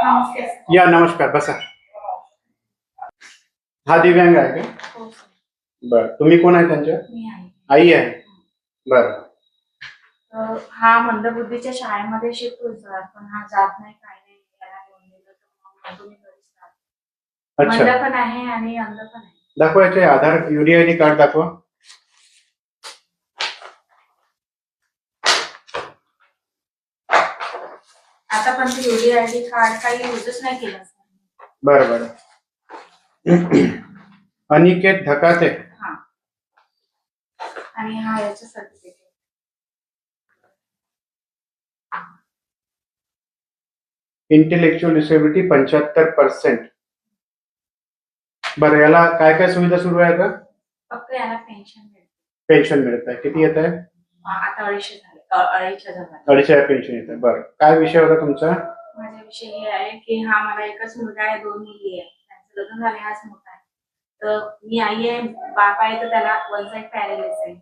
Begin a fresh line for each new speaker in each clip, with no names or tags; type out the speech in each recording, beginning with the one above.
या नमस्कार, बसा. हा दिव्यांग आहे का?
हो सर.
बर, तुम्ही कोण आहे त्यांच्या?
मी आहे.
आई आहे. बर.
हा मंदबुद्धीच्या शाळेमध्ये शिकतोय सर, पण हा जात नाही, काय नाही. त्याला घेऊन गेलं तर मग तुम्ही घरीच राहतो. मंद
अच्छा,
पण आहे आणि अंध पण आहे.
दाखवा याचे आधार UDID कार्ड दाखवा.
आता पण ते UDID कार्ड काही युजच नाही केलं सर.
बर बर. अनिकेत धकाते.
हा. आणि हा याचं सर्टिफिकेट.
Intellectual disability 75%. बरं, याला काय काय सुविधा सुरू आहे का?
फक्त याला पेन्शन मिळते.
पेन्शन मिळत आहे. किती येत आहे?
आता 250 झाले. 25000 झाले.
250,000 पेन्शन येत आहे. बरं, काय विषय होता तुमचा?
माझा विषय हे आहे की हा मला एकच मुलगा आहे, 2 मुली आहे. त्यांचं लग्न झाले, हाच मोठा आहे. तर मी आई आहे, बाप आहे, तर त्याला वन साइड पॅरालिसिस आहे.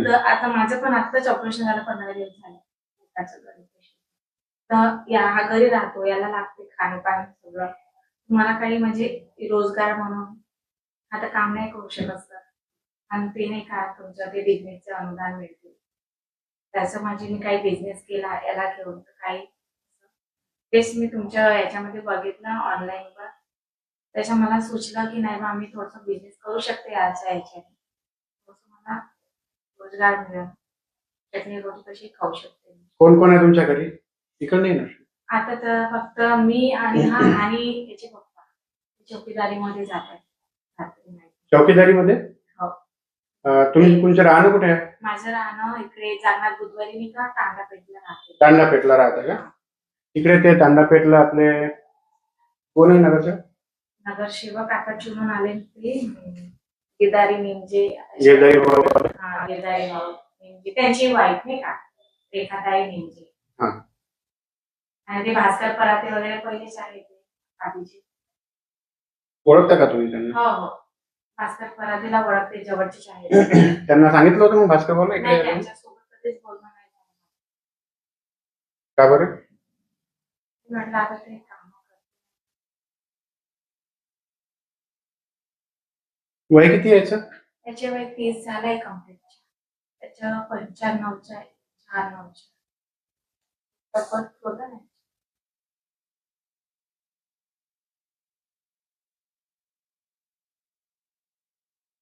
तर आता माझं पण आत्ताच ऑपरेशन झालं, 15 दिवस झाले. तर या हा घरी राहतो, याला लागते खाणेपाणी सगळं. मला काही म्हणजे रोजगार म्हणून आता काम नाही करू शकत सर. आणि ते नाही का तुमचं ते बिझनेसचं अनुदान मिळते, त्याचं म्हणजे मी काही बिझनेस केला याला घेऊन, तर काही तेच मी तुमच्या याच्यामध्ये बघितलं ऑनलाईनवर. त्याच्या मला सुचलं की नाही बा मी थोडंसं बिझनेस करू शकते याच्या याच्याने, मला रोजगार मिळेल, त्यातली रोटी कशी खाऊ शकते.
कोण कोण आहे तुमच्या घरी? इकडे नाही ना?
आता तर फक्त मी आणि हा आणि याचे पप्पा चौकीदारीमध्ये जातात.
चौकीदारीमध्ये?
हो.
तुम्ही तुमचं राहणं कुठे आहे?
माझं राहणं इकडे जागनाथ बुधवारी मी का तांडापेठला राहते.
तांडापेठला राहता का? इकडे ते तांडापेठला आपले कोण आहे नगरचे?
नगरसेवक आता चुनून आले ते गिरधारी नेमजे.
गिरधारी
नेमजे त्यांची वाईफ नाही का, रेखाताई नेमजे. आणि ते भास्कर पराते वगैरे पहिलेच आहे ते आधीचे.
ओळखता का तुम्ही त्यांना?
हो हो, भास्कर परातेला ओळखते, जवळचेच आहे.
त्यांना सांगितलं होतं मग भास्कर बोलला
नाही, त्यांच्यासोबत कधीच बोलणं नाही झालं.
का बरं?
म्हटलं आता ते काम करते.
वय किती यायचं?
त्याचे वय 30 झालंय कम्प्लीट. त्याच्या 95च्या आहे, 96च्या. होतं नाही.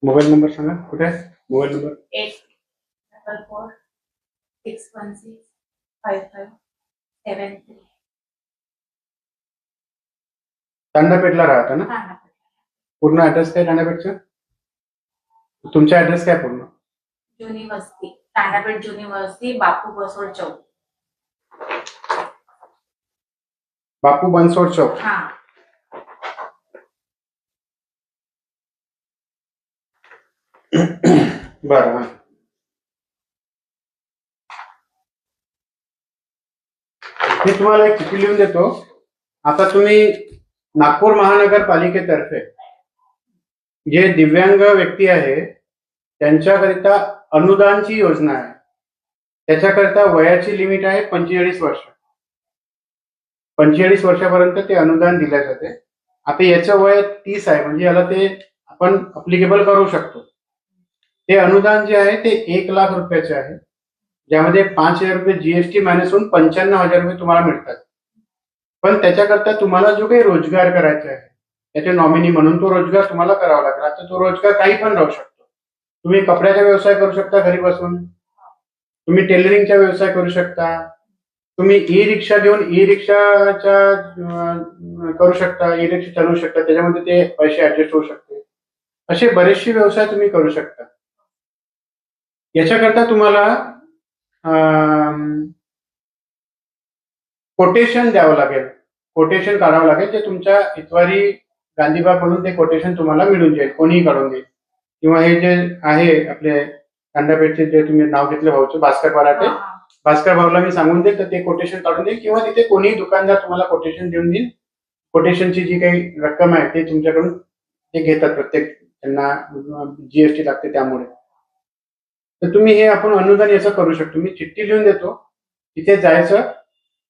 मोबाईल नंबर सांगा, कुठे आहे मोबाईल नंबर?
8446165573.
तांडापेठला राहता ना? पूर्ण ऍड्रेस काय तांडापेठचा? तुमचा ऍड्रेस काय पूर्ण?
जुनी वस्ती, तांडापेठ जुनी वस्ती, बापू बसवड चौक.
बापू बनसोड चौक.
हा.
बरं. मी तुम्हाला एक चिठ्ठी लिहून देतो. आता तुम्ही नागपूर महानगरपालिकेतर्फे जे दिव्यांग व्यक्ती आहे त्यांच्याकरिता अनुदानची योजना आहे. त्याच्याकरिता वयाची लिमिट आहे 45 वर्ष. 45 वर्षापर्यंत ते अनुदान दिले जाते. आता याचं वय 30 आहे, म्हणजे याला ते आपण अप्लिकेबल करू शकतो. ते अनुदान जे आहे ते 1 लाख रुपयाचे आहे, ज्यामध्ये 5,000 रुपये GST मायनस होऊन 95,000 रुपये तुम्हाला मिळतात. पण त्याच्याकरता तुम्हाला जो काही रोजगार करायचा आहे त्याचे नॉमिनी म्हणून तो रोजगार तुम्हाला करावा लागेल. आता तो रोजगार काही पण राहू शकतो. तुम्ही कपड्याचा व्यवसाय करू शकता घरी बसून, तुम्ही टेलरिंगचा व्यवसाय करू शकता, तुम्ही ई रिक्षा घेऊन ई रिक्षाच्या करू शकता, ई रिक्षा चालवू शकता, त्याच्यामध्ये ते पैसे ऍडजस्ट होऊ शकते. असे बरेचसे व्यवसाय तुम्ही करू शकता. याच्याकरता तुम्हाला कोटेशन द्यावं लागेल, कोटेशन काढावं लागेल. जे तुमच्या इतवारी गांधीबाग म्हणून ते कोटेशन तुम्हाला मिळून जाईल, कोणीही काढून देईल. किंवा हे जे आहे आपले तांडापेठचे जे तुम्ही नाव घेतलं भाऊचं भास्कर पराटे, भास्कर भाऊला मी सांगून देईल तर ते कोटेशन काढून देईल. किंवा तिथे कोणीही दुकानदार तुम्हाला कोटेशन देऊन देईल. कोटेशनची जी काही रक्कम आहे ते तुमच्याकडून ते घेतात, प्रत्येक त्यांना GST लागते त्यामुळे. तर तुम्ही हे आपण अनुदान याचं करू शकतो. मी चिठ्ठी लिहून देतो, तिथे जायचं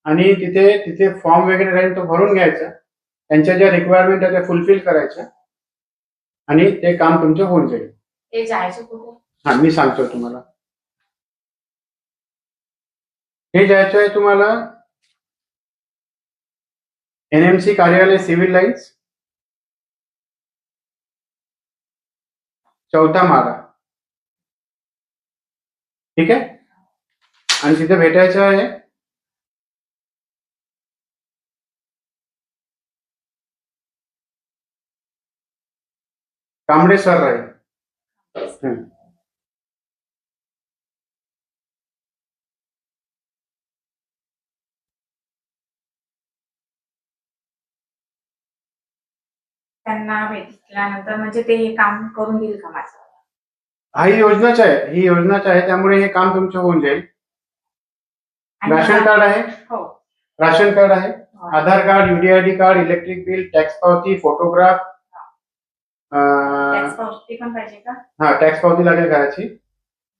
आणि तिथे तिथे फॉर्म वगैरे राहील तो भरून घ्यायचा, त्यांच्या ज्या रिक्वायरमेंट आहे त्या फुलफिल करायच्या आणि ते काम तुमचं होऊन जाईल.
ते जायचं कुठे?
हा, मी सांगतो तुम्हाला. हे जायचं आहे तुम्हाला NMC कार्यालय, सिव्हिल लाईन्स, 4था माळा. ठीक आहे. आणि तिथे भेटायचं आहे कांबळे सर राहील.
त्यांना भेटल्यानंतर म्हणजे ते हे काम करून देईल का माझं?
हा, ही योजनाच आहे, ही योजनाच आहे, त्यामुळे हे काम तुमचं होऊन जाईल.
आणि
राशन कार्ड आहे,
हो.
राशन कार्ड आहे,
हो.
Aadhaar card, UDID card, electric bill, tax पावती, फोटोग्राफ.
टॅक्स पावती पण पाहिजे का?
हा, टॅक्स पावती लागेल घराची.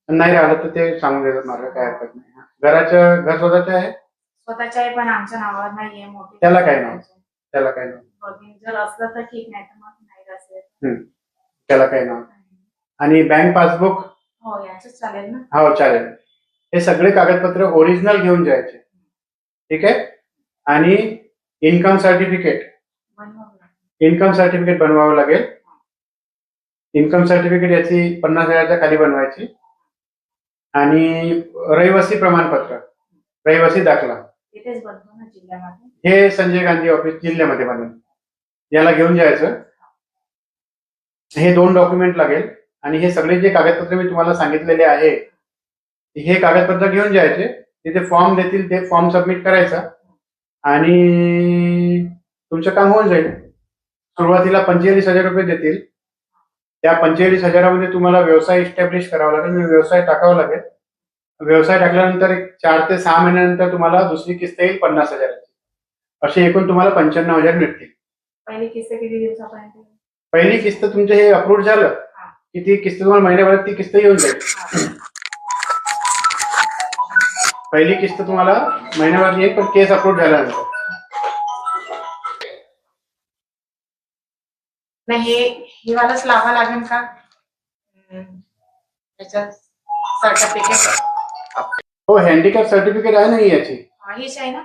नाही राहिलं तर ते सांगून देतात मला, काय हरकत नाही. घराचं घर स्वतःचं आहे?
स्वतःच्या आहे, पण आमच्या नावावर नाहीये. मोठी
त्याला काय नाही, त्याला काय नाही.
जर असलं तर ठीक, नाही तर मग नाही असेल.
त्याला काय नाही. आणि बँक पासबुक?
हो, याच चालेल ना?
हो, चालेल. हे सगळे कागदपत्र ओरिजिनल घेऊन जायचे. ठीक आहे. आणि इन्कम सर्टिफिकेट बनवावं लागेल. इन्कम सर्टिफिकेट याची 50,000च्या खाली बनवायची. आणि रहिवासी प्रमाणपत्र, रहिवासी दाखला,
तिथेच बनतो ना जिल्ह्यामध्ये?
हे संजय गांधी ऑफिस जिल्ह्यामध्ये बनवेल. याला घेऊन जायचं. हे 2 डॉक्युमेंट लागेल. आणि हे सगळे जे कागदपत्र मी तुम्हाला सांगितलेले आहे, हे कागदपत्र घेऊन जायचे. तिथे फॉर्म देतील, ते फॉर्म सबमिट करायचा आणि तुमचं काम होऊन जाईल. सुरुवातीला 45,000 रुपये देतील. त्या 45,000मध्ये तुम्हाला व्यवसाय इस्टॅब्लिश करावा लागेल, म्हणजे व्यवसाय टाकावा लागेल. व्यवसाय टाकल्यानंतर एक 4 ते 6 महिन्यानंतर तुम्हाला दुसरी किस्त येईल 50,000ची. असे एकूण तुम्हाला 95,000 मिळतील.
पहिली किस्त किती दिवसापर्यंत?
पहिली किस्त तुमचं हे अप्रूव्ह झालं की ती किस्त तुम्हाला महिन्याभरात ती किस्त येऊन जाईल. पहिली किस्त तुम्हाला महिन्याभरात येईल, पण केस अप्रूव्ह झाल्यानंतर.
नाही, हे वालाच लावा लागेल का? त्याचं सर्टिफिकेट?
हो, हँडिकॅप सर्टिफिकेट आहे ना याची?
हीच आहे ना?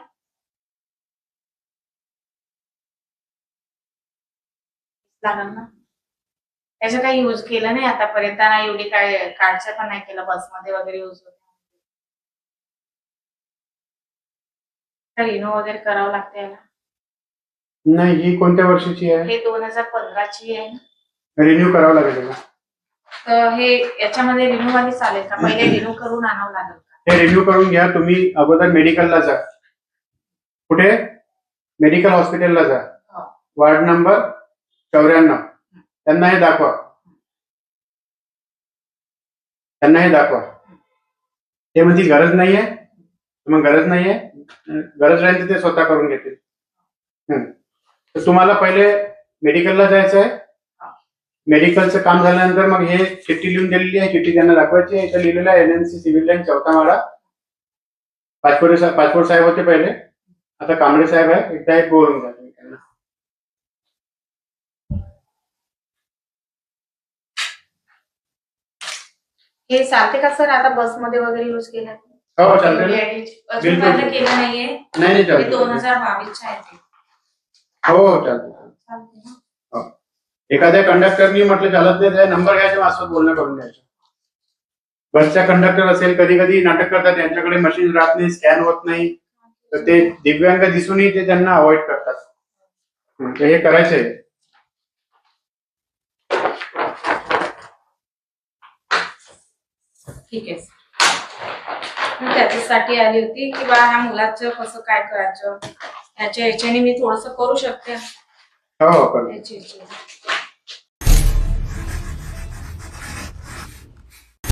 लागेल ना? त्याचं काही यूज केलं नाही आतापर्यंत ना, एवढी काय कार्डचं पण नाही केलं, बसमध्ये वगैरे यूज होत. रिन्यू वगैरे करावं लागतं याला?
नाही, ही कोणत्या वर्षाची आहे?
हे 2015ची आहे ना?
रिन्यू करावं लागेल त्याला.
तर हे याच्यामध्ये रिन्यू वाली चालेल का? पहिले रिन्यू करून आणावं लागेल का?
हे रिन्यू करून घ्या. तुम्ही अगोदर मेडिकलला जा. कुठे? मेडिकल हॉस्पिटलला जा. Ward number 94. त्यांना हे दाखवा. ते म्हणतील गरज नाहीये, मग गरज नाहीये. गरज राहील तर ते स्वतः करून घेतील. तर तुम्हाला पहिले मेडिकलला जायचं आहे. मेडिकलचं काम झाल्यानंतर मग हे चिठ्ठी लिहून दिलेली आहे, चिठ्ठी त्यांना दाखवायची आहे. इथं लिहिलेलं आहे NMC सिव्हिल लाईन, 4था माळा. पाचपोर साहेब होते पहिले, आता कांबळे साहेब आहे. एकदा एक बोलून घ्या तुम्ही त्यांना.
हे चालते का सर आता बसमध्ये वगैरे यूज केलं?
हो, चालते.
अजून केलं नाहीये?
नाही, चालते.
2022च्या आहे ते.
हो, चालते. एखाद्या कंडक्टरनी म्हटलं चालत नाही, त्या नंबर घ्यायचा, माझ्यासोबत बोलणं करून द्यायचं. बसचा कंडक्टर असेल, कधी कधी नाटक करतात, त्यांच्याकडे मशीन राहत नाही, स्कॅन होत नाही, तर ते दिव्यांग दिसूनही ते त्यांना अवॉइड करतात. तर हे करायचंय.
ठीक आहे. मी त्याच्यासाठी आली होती की बा ह्या मुलाचं कसं काय करायचं, याच्याने मी थोडस करू शकते.
हो,